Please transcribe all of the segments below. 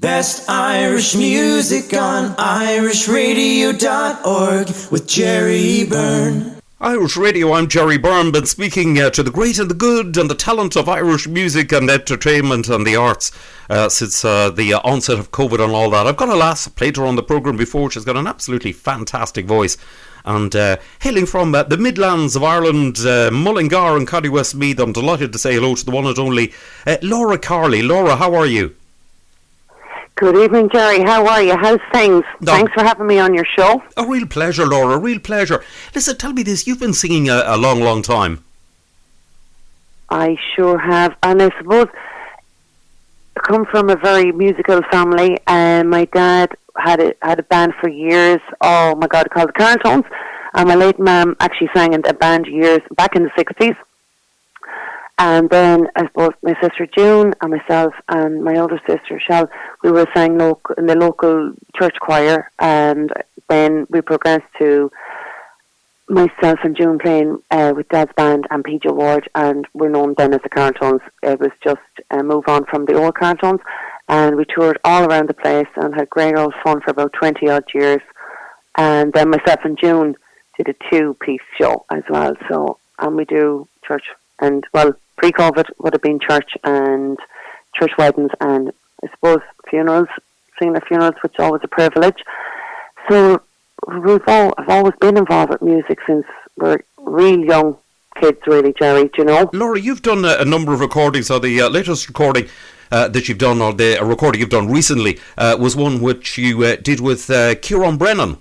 Best Irish music on irishradio.org with Jerry Byrne. Irish Radio, I'm Jerry Byrne, been speaking to the great and the good and the talent of Irish music and entertainment and the arts since the onset of COVID and all that. I've got a lass, played her on the programme before. She's got an absolutely fantastic voice. And hailing from the Midlands of Ireland, Mullingar and Co, Westmeath, I'm delighted to say hello to the one and only Laura Carley. Laura, how are you? Good evening, Jerry. How are you? How's things? Thanks for having me on your show. A real pleasure, Laura, a real pleasure. Listen, tell me this, you've been singing a long, long time. I sure have. And I suppose I come from a very musical family, and my dad had a band for years. Oh my God, called the Carltones. And my late mum actually sang in a band years back in the 60s. And then I suppose my sister June and myself and my older sister Shell, we were sang in the local church choir, and then we progressed to myself and June playing with Dad's band and PJ Ward, and we're known then as the Carltones. It was just a move on from the old Carltones, and we toured all around the place and had great old fun for about 20 odd years. And then myself and June did a 2-piece show as well. So, and we do church and, well, pre-COVID would have been church and church weddings and I suppose funerals, singing at funerals, which is always a privilege. So I've always been involved with music since we're real young kids, really, Jerry, do you know? Laura, you've done a number of recordings. So the latest recording that you've done, or the recording you've done recently, was one which you did with Kieran Brennan.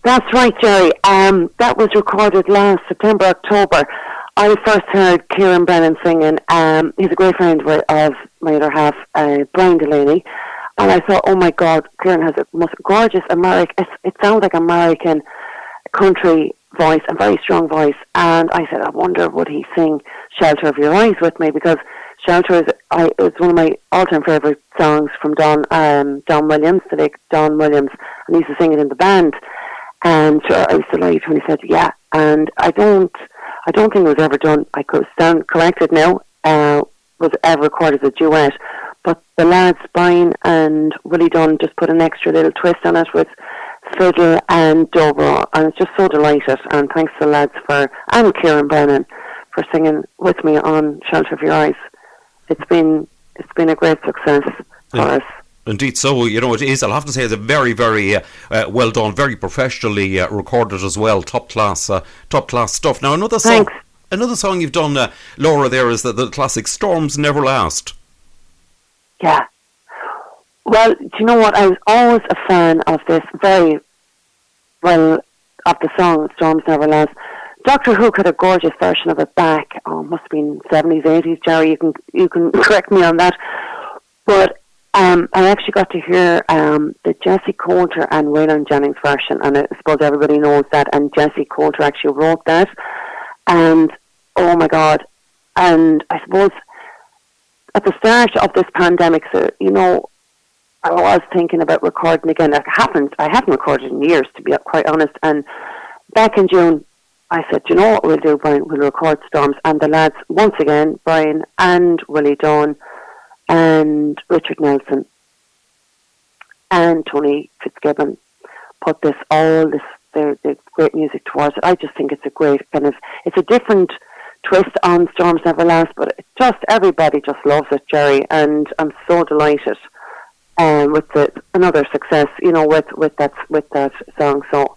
That's right, Jerry. That was recorded last September, October. I first heard Kieran Brennan singing. He's a great friend of my other half, Brian Delaney. And I thought, oh my God, Kieran has a most gorgeous American, it sounds like American country voice, a very strong voice. And I said, I wonder would he sing Shelter of Your Eyes with me, because Shelter is one of my all-time favourite songs from Don Williams, the late Don Williams, and he used to sing it in the band. And sure, I was delighted when he said, yeah. And I don't think it was ever done, I could stand corrected now, was ever recorded as a duet. But the lads, Brian and Willie Dunn, just put an extra little twist on it with fiddle and dobro. And it's just so delighted. And thanks to the lads and Kieran Brennan for singing with me on Shelter of Your Eyes. It's been a great success for us. Indeed, so it is. I'll have to say, it's a very, very well done, very professionally recorded as well. Top class stuff. Now, another song you've done, Laura, there is the classic "Storms Never Last." Yeah. Well, do you know what? I was always a fan of this of the song "Storms Never Last." Doctor Who had a gorgeous version of it back. Must have been 70s, 80s. Jerry, you can correct me on that, but. I actually got to hear the Jessie Coulter and Waylon Jennings version, and I suppose everybody knows that, and Jessie Coulter actually wrote that, and oh my God, and I suppose at the start of this pandemic, so, I was thinking about recording again. I haven't recorded in years, to be quite honest, and back in June, I said, you know what we'll do, Brian, we'll record Storms, and the lads, once again, Brian and Willie Dunn, and Richard Nelson and Tony Fitzgibbon put the great music towards it. I just think it's a great it's a different twist on Storms Never Last, but everybody just loves it, Jerry, and I'm so delighted with another success, with that song. So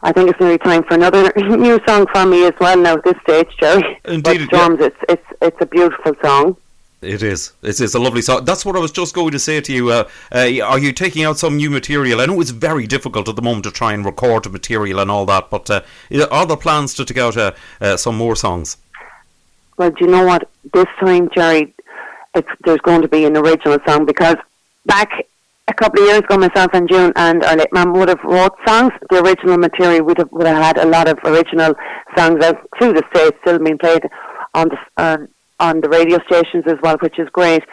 I think it's nearly time for another new song from me as well now at this stage, Jerry. Indeed, but Storms, it's a beautiful song. It is. It's a lovely song. That's what I was just going to say to you. Are you taking out some new material? I know it's very difficult at the moment to try and record the material and all that, but are there plans to take out some more songs? Well, do you know what? This time, Jerry, there's going to be an original song, because back a couple of years ago, myself and June and our late mum would have wrote songs. The original material would have had a lot of original songs out through the States, still being played on the radio stations as well, which is great.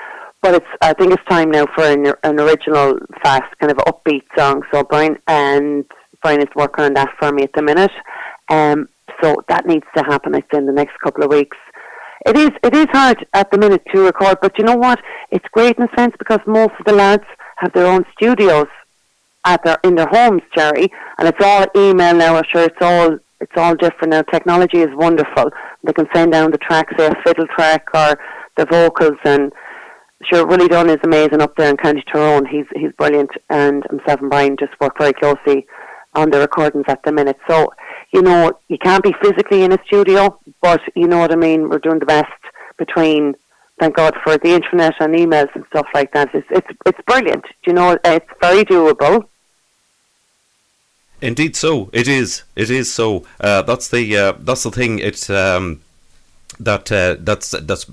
But I think it's time now for an original, fast, kind of upbeat song. So Brian is working on that for me at the minute. So that needs to happen, I'd say, in the next couple of weeks. It is hard at the minute to record, but you know what? It's great in a sense because most of the lads have their own studios in their homes, Jerry, and it's all email now. I'm sure it's all different now. Technology is wonderful. They can send down the tracks, say a fiddle track or the vocals, and sure, Willie Dunn is amazing up there in County Tyrone. He's brilliant, and himself and Brian just work very closely on the recordings at the minute. So, you know, you can't be physically in a studio, but you know what I mean. We're doing the best between, thank God for the internet and emails and stuff like that. It's brilliant. You know, it's very doable. Indeed, so it is. It is so. That's the thing. It's that's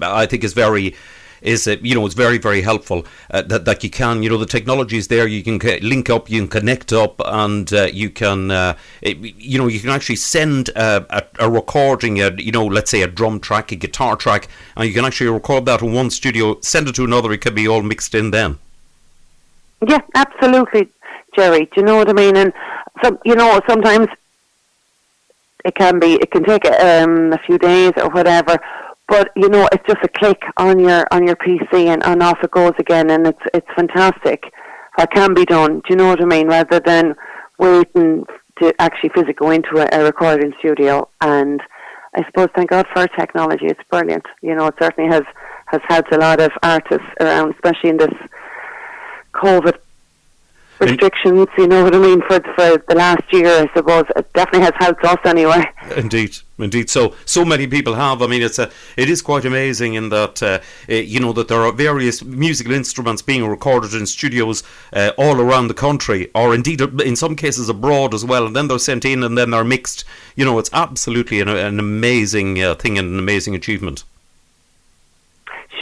I think is very. It's very, very helpful that you can, the technology is there, you can link up, you can connect up, and you can you can actually send a recording, let's say a drum track, a guitar track, and you can actually record that in one studio, send it to another, it can be all mixed in then. Yeah, absolutely, Jerry. Do you know what I mean? And sometimes it can take a few days or whatever. But it's just a click on your PC and off it goes again, and it's fantastic. What can be done, do you know what I mean? Rather than waiting to actually physically go into a recording studio. And I suppose, thank God for technology. It's brilliant. It certainly has helped a lot of artists around, especially in this COVID restrictions, you know what I mean, for the last year, I suppose. It definitely has helped us anyway. Indeed. So many people have. I mean, it is quite amazing in that that there are various musical instruments being recorded in studios all around the country, or indeed in some cases abroad as well, and then they're sent in and then they're mixed. It's absolutely an amazing thing and an amazing achievement.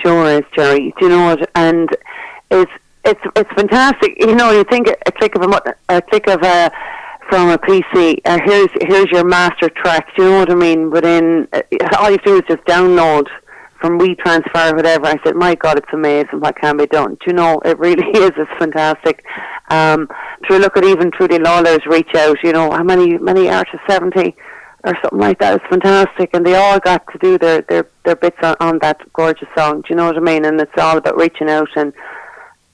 Sure is, Jerry. Do you know what? And it's fantastic. You think a click of from a PC. Here's your master track. Do you know what I mean? Within all you have to do is just download from WeTransfer or whatever. I said, my God, it's amazing what can be done. Do you know? It really is. It's fantastic. Look at even Trudy Lawler's reach out. How many artists? 70 or something like that. It's fantastic, and they all got to do their bits on that gorgeous song. Do you know what I mean? And it's all about reaching out and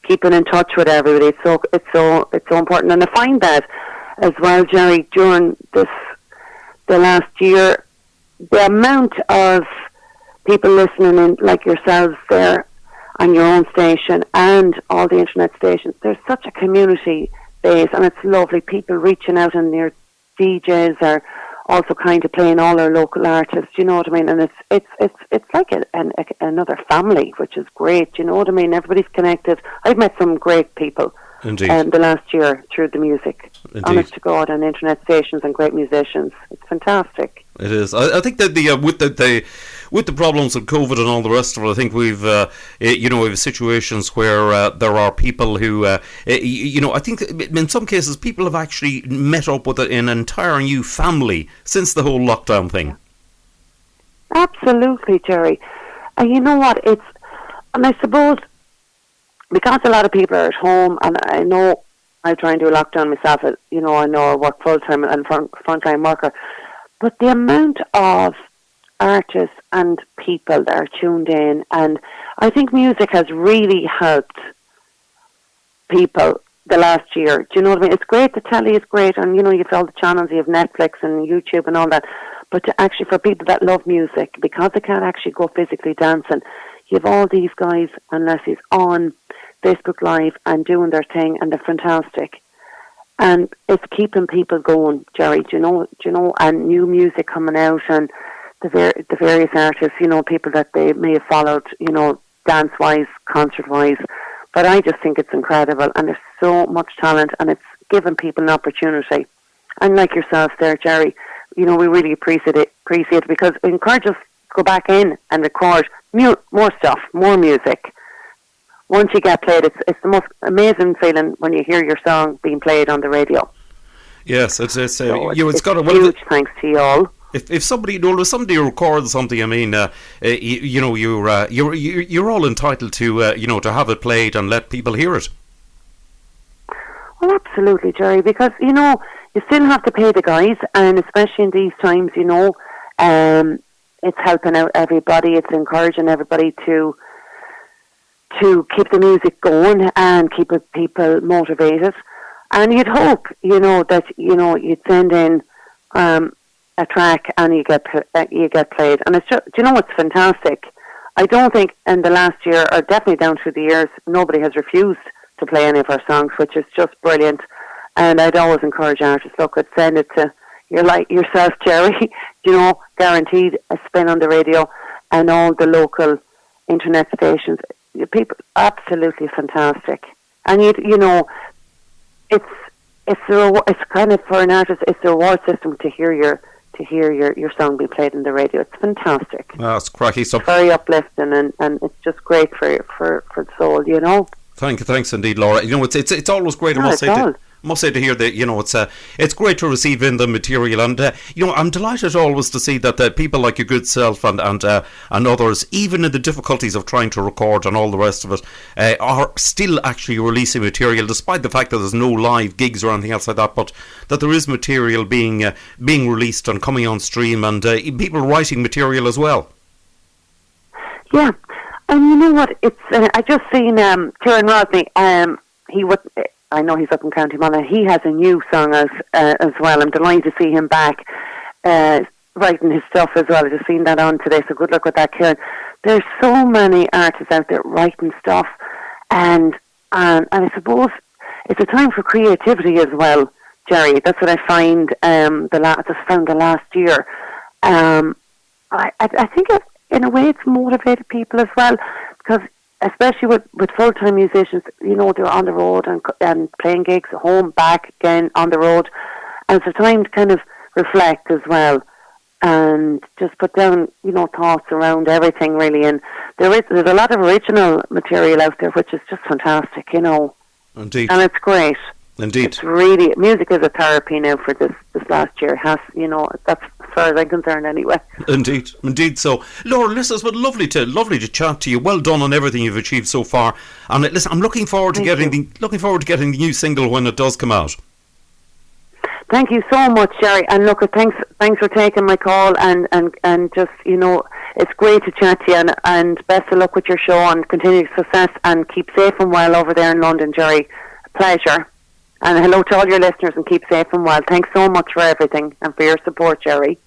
keeping in touch with everybody. It's so important, and I find that as well, Jerry, during the last year, the amount of people listening in, like yourselves there on your own station and all the internet stations, there's such a community base, and it's lovely. People reaching out, and their DJs are also kind of playing all our local artists. You know what I mean? And it's like another family, which is great. You know what I mean? Everybody's connected. I've met some great people. Indeed. The last year through the music. Indeed. Honest to God, and internet stations and great musicians. It's fantastic. It is. I think that with the problems of COVID and all the rest of it, I think we've we have situations where there are people who I think in some cases people have actually met up with an entire new family since the whole lockdown thing. Absolutely, Jerry. And you know what? And I suppose, because a lot of people are at home, and I know I try and do a lockdown myself, I know I work full-time and frontline worker, but the amount of artists and people that are tuned in, and I think music has really helped people the last year. Do you know what I mean? It's great, the telly is great, and you have all the channels, you have Netflix and YouTube and all that, but for people that love music, because they can't actually go physically dancing, you have all these guys and lassies on Facebook Live and doing their thing, and they're fantastic. And it's keeping people going, Jerry. Do you know, and new music coming out, and the various artists, people that they may have followed, dance-wise, concert-wise. But I just think it's incredible, and there's so much talent, and it's giving people an opportunity. And like yourself there, Jerry, we really appreciate it because it encourages us to go back in and record more stuff, more music. Once you get played, it's the most amazing feeling when you hear your song being played on the radio. Yes, it's it's got a huge thanks to you all. If somebody records something, I mean, you're all entitled to to have it played and let people hear it. Well, absolutely, Jerry, because you still have to pay the guys, and especially in these times, it's helping out everybody. It's encouraging everybody to keep the music going and keep people motivated. And you'd hope, that you'd send in a track and you get played. And it's just, it's fantastic. I don't think in the last year, or definitely down through the years, nobody has refused to play any of our songs, which is just brilliant. And I'd always encourage artists, look, I'd send it to yourself, Jerry, guaranteed a spin on the radio, and all the local internet stations. People, absolutely fantastic. And it's kind of, for an artist, it's the reward system to hear your song being played in the radio. It's fantastic. That's cracky stuff. It's very uplifting, and it's just great for the soul. Thanks indeed, Laura. It's always great. I must say to hear that it's great to receive in the material, and I'm delighted always to see that people like your good self and others, even in the difficulties of trying to record and all the rest of it, are still actually releasing material, despite the fact that there's no live gigs or anything else like that, but that there is material being released and coming on stream, and people writing material as well. Yeah, and you know what? It's I just seen Kieran Rodney. I know he's up in County Mullingar. He has a new song as well. I'm delighted to see him back writing his stuff as well. I just seen that on today, so good luck with that, Kieran. There's so many artists out there writing stuff, and I suppose it's a time for creativity as well, Jerry. That's what I find. The last year. I think in a way it's motivated people as well, because especially with full-time musicians, they're on the road and playing gigs at home, back again on the road. And it's a time to kind of reflect as well and just put down, thoughts around everything, really. And there's a lot of original material out there, which is just fantastic, Indeed. And it's great. Indeed. It's really, music is a therapy now for this last year. It has, that's as far as I'm concerned anyway. Indeed. So, Laura, listen, it's been lovely to chat to you. Well done on everything you've achieved so far. And listen, I'm looking forward to getting the new single when it does come out. Thank you so much, Jerry. And look, thanks for taking my call, and just, it's great to chat to you, and best of luck with your show and continued success, and keep safe and well over there in London, Jerry. A pleasure. And hello to all your listeners, and keep safe and well. Thanks so much for everything and for your support, Jerry.